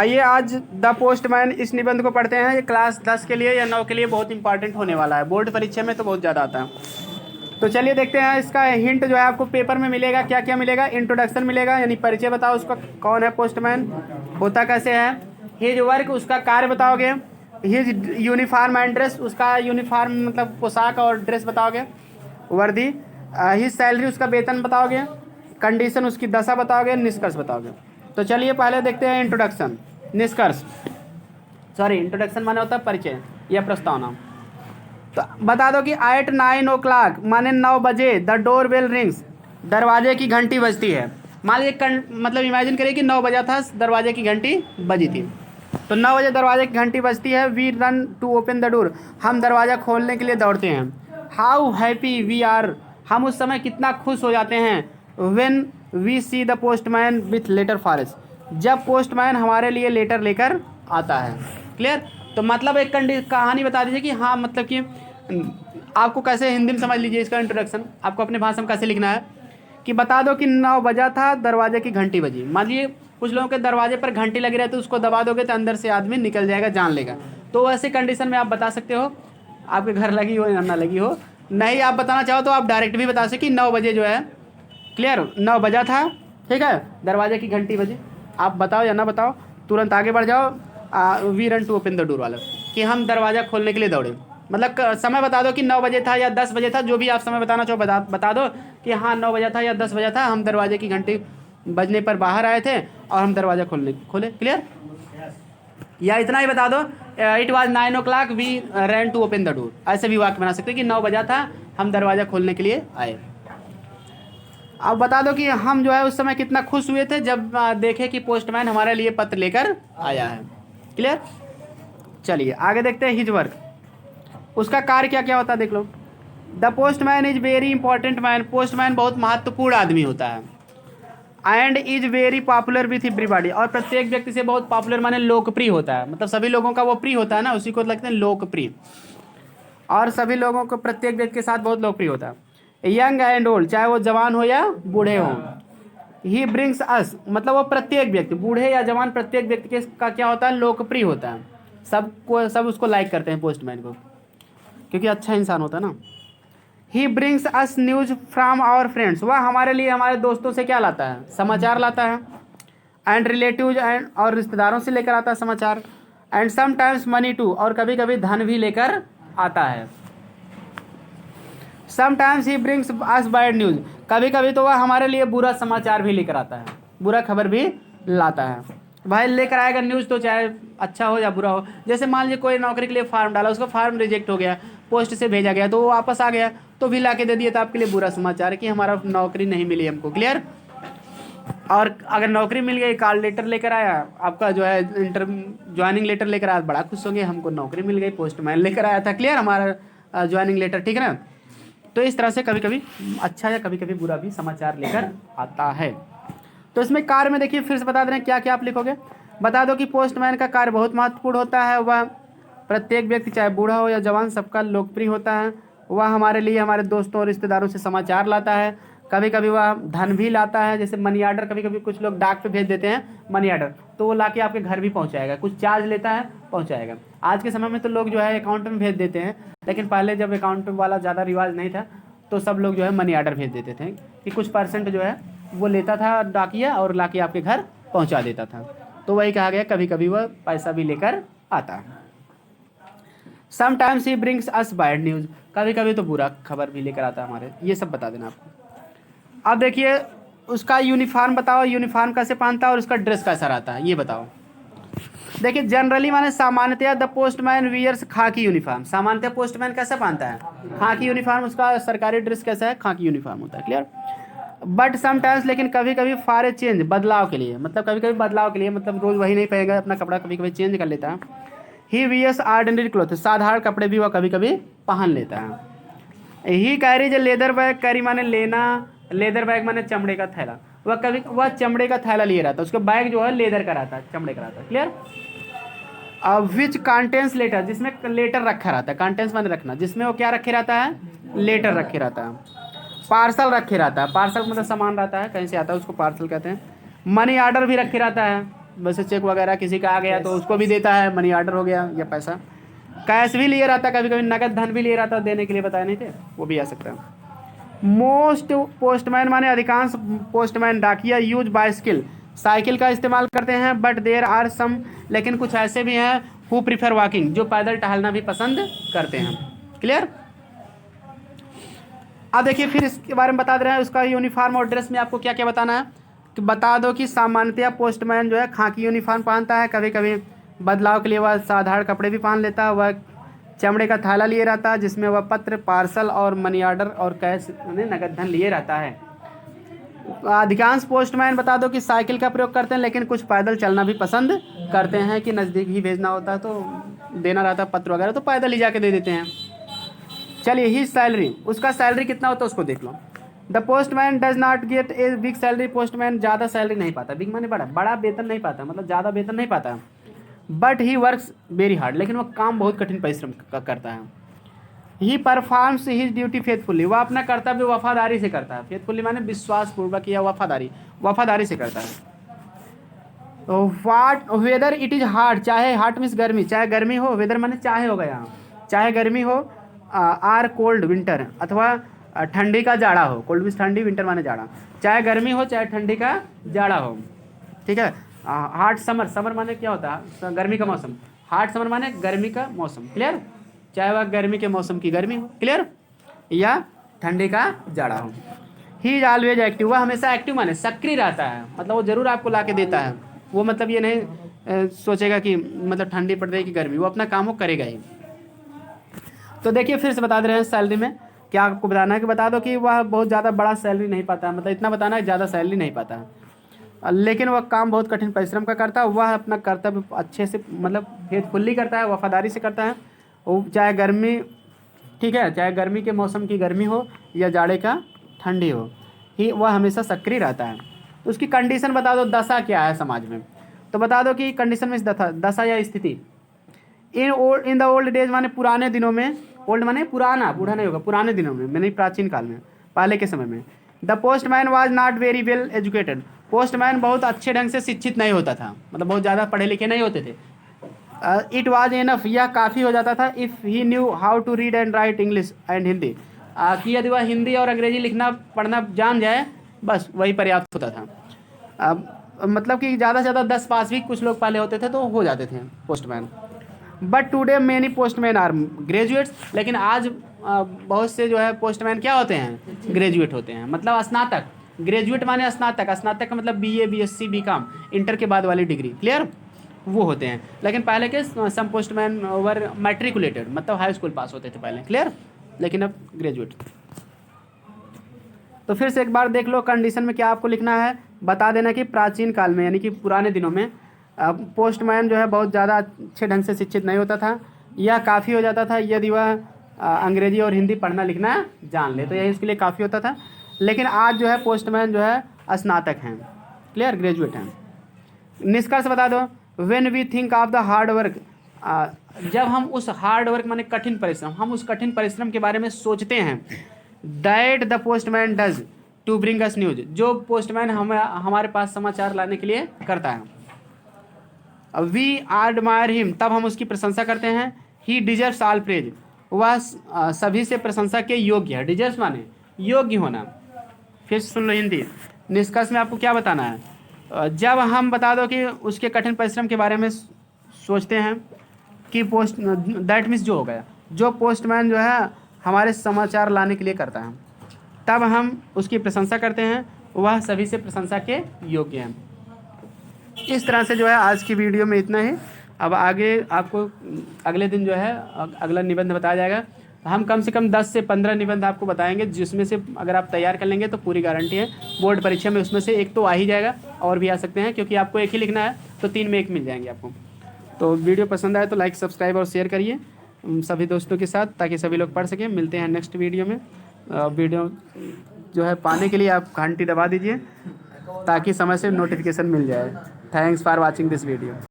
आइए आज the postman इस निबंध को पढ़ते हैं। ये क्लास 10 के लिए या 9 के लिए बहुत इंपॉर्टेंट होने वाला है। बोर्ड परीक्षा में तो बहुत ज़्यादा आता है। तो चलिए देखते हैं। इसका हिंट जो है आपको पेपर में मिलेगा। क्या क्या मिलेगा? इंट्रोडक्शन मिलेगा, यानी परिचय बताओ उसका, कौन है पोस्टमैन, होता कैसे है। हिज वर्क, उसका कार्य बताओगे। हिज यूनिफॉर्म एंड ड्रेस, उसका यूनिफॉर्म मतलब पोशाक और ड्रेस बताओगे, वर्दी। हिज सैलरी, उसका वेतन बताओगे। कंडीशन, उसकी दशा बताओगे। निष्कर्ष बताओगे। तो चलिए पहले देखते हैं इंट्रोडक्शन। निष्कर्ष, सॉरी इंट्रोडक्शन माने होता है परिचय या प्रस्तावना। तो बता दो कि एट 9 o'clock माने 9 बजे द डोर बेल रिंग्स, दरवाजे की घंटी बजती है। मान लीजिए मतलब इमेजिन करिए कि 9 बजा था, दरवाजे की घंटी बजी थी। तो 9 बजे दरवाजे की घंटी बजती है। We run to open the door, हम दरवाज़ा खोलने के लिए दौड़ते हैं। हाउ हैप्पी वी आर, हम उस समय कितना खुश हो जाते हैं। When we see the postman with letter for us, जब पोस्टमैन हमारे लिए लेटर लेकर आता है। क्लियर? तो मतलब एक कहानी बता दीजिए कि हाँ मतलब कि आपको कैसे हिंदी में समझ लीजिए इसका इंट्रोडक्शन। आपको अपने भाषा में कैसे लिखना है कि बता दो कि 9 बजा था, दरवाजे की घंटी बजी। मान लीजिए कुछ लोगों के दरवाजे पर घंटी लगी रहती है, उसको दबा दोगे तो अंदर से आदमी निकल जाएगा, जान लेगा। तो ऐसे कंडीशन में आप बता सकते हो, आपके घर लगी हो या ना लगी हो। नहीं आप बताना चाहो तो आप डायरेक्ट भी बता सकते कि 9 बजे जो है, क्लियर, 9 बजा था, ठीक है, दरवाजे की घंटी बजी। आप बताओ या ना बताओ, तुरंत आगे बढ़ जाओ। We run to open the door वाला, कि हम दरवाज़ा खोलने के लिए दौड़े। मतलब समय बता दो कि 9 बजे था या 10 बजे था, जो भी आप समय बताना चाहो बता दो कि हाँ 9 बजा था या 10 बजा था, हम दरवाजे की घंटी बजने पर बाहर आए थे और हम दरवाज़ा खोले। क्लियर? या इतना ही बता दो, it was 9 o'clock we ran to open the door. ऐसे भी वाक्य बना सकते हैं कि 9 बजा था, हम दरवाज़ा खोलने के लिए आए। अब बता दो कि हम जो है उस समय कितना खुश हुए थे जब देखे कि पोस्टमैन हमारे लिए पत्र लेकर आया है। क्लियर? चलिए आगे देखते हैं। हिज वर्क, उसका कार्य क्या क्या होता है देख लो। The postman is very important man, postman बहुत महत्वपूर्ण आदमी होता है। And is very popular with everybody, और प्रत्येक व्यक्ति से बहुत पॉपुलर माने लोकप्रिय होता है। मतलब सभी लोगों का वो प्रिय होता है ना, उसी को लगते हैं लोकप्रिय। और सभी लोगों को प्रत्येक व्यक्ति के साथ बहुत लोकप्रिय होता है। यंग एंड ओल्ड, चाहे वो जवान हो या बूढ़े हो। ही ब्रिंग्स अस, मतलब वो प्रत्येक व्यक्ति, बूढ़े या जवान, प्रत्येक व्यक्ति के का क्या होता है, लोकप्रिय होता है। सब उसको लाइक करते हैं पोस्टमैन को, क्योंकि अच्छा इंसान होता है ना। He brings us news from our friends, वह हमारे लिए हमारे दोस्तों से क्या लाता है, समाचार लाता है। एंड रिलेटिव्स, एंड और रिश्तेदारों से लेकर आता है समाचार। एंड समटाइम्स मनी टू, और कभी कभी धन भी लेकर आता है। Sometimes he brings us bad news, कभी कभी तो वह हमारे लिए बुरा समाचार भी लेकर आता है, बुरा खबर भी लाता है। भाई लेकर आएगा न्यूज़, तो चाहे अच्छा हो या बुरा हो। जैसे मान लीजिए कोई नौकरी के लिए फार्म डाला, उसका फार्म रिजेक्ट हो गया, पोस्ट से भेजा गया, तो वो वापस आ गया, तो भी ला के दे दिया, तो आपके लिए बुरा समाचार है कि हमारा नौकरी नहीं मिली हमको। क्लियर? और अगर नौकरी मिल गई, कॉल लेटर लेकर आया, आपका जो है ज्वाइनिंग लेटर लेकर आया, बड़ा खुश होंगे, हमको नौकरी मिल गई, पोस्टमैन लेकर आया था। क्लियर? हमारा ज्वाइनिंग लेटर, ठीक है ना। तो इस तरह से कभी कभी अच्छा या कभी कभी बुरा भी समाचार लेकर आता है। तो इसमें कार्य में देखिए फिर से बता दे रहे हैं क्या क्या आप लिखोगे। बता दो कि पोस्टमैन का कार्य बहुत महत्वपूर्ण होता है। वह प्रत्येक व्यक्ति, चाहे बूढ़ा हो या जवान, सबका लोकप्रिय होता है। वह हमारे लिए हमारे दोस्तों और रिश्तेदारों से समाचार लाता है। कभी कभी वह धन भी लाता है, जैसे मनी आर्डर, कभी कभी कुछ लोग डाक पे भेज देते हैं मनी आर्डर, तो वो लाके आपके घर भी पहुंचाएगा। कुछ चार्ज लेता है, पहुंचाएगा। आज के समय में तो लोग जो है अकाउंट में भेज देते हैं, लेकिन पहले जब अकाउंट वाला ज़्यादा रिवाज नहीं था, तो सब लोग जो है मनी आर्डर भेज देते थे कि कुछ परसेंट जो है वो लेता था डाकिया और लाके आपके घर पहुंचा देता था। तो वही कहा गया, कभी कभी वह पैसा भी लेकर आता है। Sometimes he brings us bad news, कभी कभी तो बुरा खबर भी लेकर आता है हमारे। ये सब बता देना आपको। अब देखिए उसका यूनिफॉर्म बताओ, यूनिफॉर्म कैसे पहनता है और उसका ड्रेस कैसा रहता है, ये बताओ। देखिए जनरली माने सामान्यतया द पोस्टमैन वियर्स खाकी यूनिफॉर्म, सामान्यतः पोस्टमैन कैसा पहनता है, खाकी यूनिफॉर्म। उसका सरकारी ड्रेस कैसा है, खाकी यूनिफॉर्म होता है। क्लियर? बट समटाइम्स, लेकिन कभी कभी फॉर ए चेंज, बदलाव के लिए, मतलब कभी कभी बदलाव के लिए, मतलब रोज़ वही नहीं पहनेगा अपना कपड़ा, कभी कभी चेंज कर लेता है। ही वियर्स ऑर्डिनरी क्लॉथ, साधारण कपड़े भी वह कभी कभी पहन लेता है। He carries leather bag, carry माने लेना, लेदर बैग माने चमड़े का थैला। वह चमड़े का थैला लिए रहता है, उसका बैग जो है लेदर का रहता है, चमड़े का रहता है। क्लियर? विच कंटेंस लेटर, जिसमें लेटर रखा रहता है, कंटेंस माने रखना, जिसमें वो क्या रखे रहता है, लेटर रखे रहता है। पार्सल रखे रहता है, पार्सल मतलब सामान रहता है कहीं से आता है, उसको पार्सल कहते हैं। मनी आर्डर भी रखे रहता है, वैसे चेक वगैरह किसी का आ गया तो उसको भी देता है, मनी ऑर्डर हो गया या पैसा। कैश भी लिए रहता है, कभी कभी नगद धन भी लिए रहता है देने के लिए, बताए नहीं थे, वो भी आ सकता है। मोस्ट पोस्टमैन माने अधिकांश पोस्टमैन डाकिया यूज बाइसिकल, साइकिल का इस्तेमाल करते हैं, बट देर आर सम, लेकिन कुछ ऐसे भी हैं हु प्रीफर वॉकिंग, जो पैदल टहलना भी पसंद करते हैं। क्लियर। अब देखिए फिर इसके बारे में बता दे रहे हैं, उसका यूनिफॉर्म और ड्रेस में आपको क्या क्या बताना है। कि बता दो कि सामान्यतया पोस्टमैन जो है खाकी यूनिफॉर्म पहनता है, कभी कभी बदलाव के लिए वह साधारण कपड़े भी पहन लेता है। वह चमड़े का थैला लिए रहता है जिसमें वह पत्र, पार्सल और मनी ऑर्डर और कैश नगद धन लिए रहता है। अधिकांश पोस्टमैन बता दो कि साइकिल का प्रयोग करते हैं, लेकिन कुछ पैदल चलना भी पसंद करते हैं, कि नज़दीक ही भेजना होता है तो देना रहता है पत्र वगैरह तो पैदल ही जाके दे देते हैं। चलिए ही सैलरी, उसका सैलरी कितना होता है उसको देख लो। The postman does not get a big salary, postman ज़्यादा सैलरी नहीं पाता, बिग माने बड़ा, बड़ा वेतन नहीं पाता, मतलब ज़्यादा वेतन नहीं पाता। But he works very hard, लेकिन वह काम बहुत कठिन परिश्रम करता है। He performs his duty faithfully, वह अपना कर्तव्य वफादारी से करता है। फेथफुली माने विश्वासपूर्वक या वफादारी से करता है। वाट वेदर इट इज़ हार्ड, चाहे हार्ड मीन्स गर्मी, चाहे गर्मी हो, वेदर माने चाहे हो गया, चाहे गर्मी हो, आर कोल्ड विंटर, अथवा ठंडी का जाड़ा हो, कोल्ड मीन्स ठंडी, विंटर माने जाड़ा, चाहे गर्मी हो चाहे ठंडी का जाड़ा हो। ठीक है। हार्ड समर, समर माने क्या होता है, गर्मी का मौसम, हार्ड समर माने गर्मी का मौसम। क्लियर। चाहे वह गर्मी के मौसम की गर्मी हो, क्लियर, या ठंडी का जाड़ा हो। ही इज ऑलवेज एक्टिव, वह हमेशा एक्टिव माने सक्रिय रहता है, मतलब वो जरूर आपको ला के देता है। वो मतलब ये नहीं सोचेगा कि मतलब ठंडी पड़ रही कि गर्मी, वो अपना काम वो करेगा ही। तो देखिए फिर से बता दे रहे हैं सैलरी में क्या आपको बताना है, कि बता दो कि वह बहुत ज़्यादा बड़ा सैलरी नहीं पाता है, मतलब इतना बताना है ज़्यादा सैलरी नहीं पाता है, लेकिन वह काम बहुत कठिन परिश्रम का करता है। वह अपना कर्तव्य अच्छे से मतलब फेथफुल्ली करता है, वफादारी से करता है, वो चाहे गर्मी, ठीक है, चाहे गर्मी के मौसम की गर्मी हो या जाड़े का ठंडी हो, ही वह हमेशा सक्रिय रहता है। तो उसकी कंडीशन बता दो, दशा क्या है समाज में, तो बता दो कि कंडीशन में दशा या स्थिति। इन द ओल्ड डेज माने पुराने दिनों में, ओल्ड माने पुराना, बूढ़ा नहीं होगा, पुराने दिनों में मैंने प्राचीन काल में, पहले के समय में। The postman was not very well educated, postman बहुत अच्छे ढंग से शिक्षित नहीं होता था, मतलब बहुत ज़्यादा पढ़े लिखे नहीं होते थे। इट वाज इनफ, यह काफ़ी हो जाता था। If he knew how to read and write English and Hindi, कि यदि वह हिंदी और अंग्रेजी लिखना पढ़ना जान जाए बस वही पर्याप्त होता था। मतलब कि ज़्यादा से ज़्यादा 10 पास भी कुछ लोग पहले होते थे तो हो जाते थे postman. But today many postman are graduates, लेकिन आज बहुत से जो है पोस्टमैन क्या होते हैं, ग्रेजुएट होते हैं, मतलब स्नातक। ग्रेजुएट माने स्नातक, स्नातक का मतलब BA BSc BCom इंटर के बाद वाली डिग्री, क्लियर, वो होते हैं। लेकिन पहले के सम पोस्टमैन वर मैट्रिकुलेटेड, मतलब हाई स्कूल पास होते थे पहले, क्लियर, लेकिन अब ग्रेजुएट। तो फिर से एक बार देख लो कंडीशन में क्या आपको लिखना है, बता देना कि प्राचीन काल में यानी कि पुराने दिनों में पोस्टमैन जो है बहुत ज़्यादा अच्छे ढंग से शिक्षित नहीं होता था, यह काफ़ी हो जाता था यदि वह अंग्रेजी और हिंदी पढ़ना लिखना जान ले, तो यही उसके लिए काफ़ी होता था। लेकिन आज जो है पोस्टमैन जो है स्नातक हैं, क्लियर, ग्रेजुएट हैं। निष्कर्ष बता दो, when we think of the hard work, जब हम उस हार्ड वर्क माने कठिन परिश्रम, हम उस कठिन परिश्रम के बारे में सोचते हैं, that the postman does to bring us news, जो पोस्टमैन हमारे पास समाचार लाने के लिए करता है। वी एडमायर हिम, तब हम उसकी प्रशंसा करते हैं। ही डिजर्व्स ऑल प्रेज, वह सभी से प्रशंसा के योग्य है। डिजर्व्स माने योग्य होना। फिर सुन लो हिंदी। निष्कर्ष में आपको क्या बताना है, जब हम बता दो कि उसके कठिन परिश्रम के बारे में सोचते हैं कि पोस्ट दैट मीन्स जो हो गया, जो पोस्टमैन जो है हमारे समाचार लाने के लिए करता है, तब हम उसकी प्रशंसा करते हैं, वह सभी से प्रशंसा के योग्य हैं। इस तरह से जो है आज की वीडियो में इतना ही। अब आगे आपको अगले दिन जो है अगला निबंध बताया जाएगा। हम कम से कम 10 से 15 निबंध आपको बताएंगे, जिसमें से अगर आप तैयार कर लेंगे तो पूरी गारंटी है बोर्ड परीक्षा में उसमें से एक तो आ ही जाएगा, और भी आ सकते हैं, क्योंकि आपको एक ही लिखना है तो 3 में 1 मिल जाएंगे आपको। तो वीडियो पसंद आए तो लाइक, सब्सक्राइब और शेयर करिए सभी दोस्तों के साथ, ताकि सभी लोग पढ़ सकें। मिलते हैं नेक्स्ट वीडियो में। वीडियो जो है पाने के लिए आप घंटी दबा दीजिए ताकि समय से नोटिफिकेशन मिल जाए। Thanks for watching this video.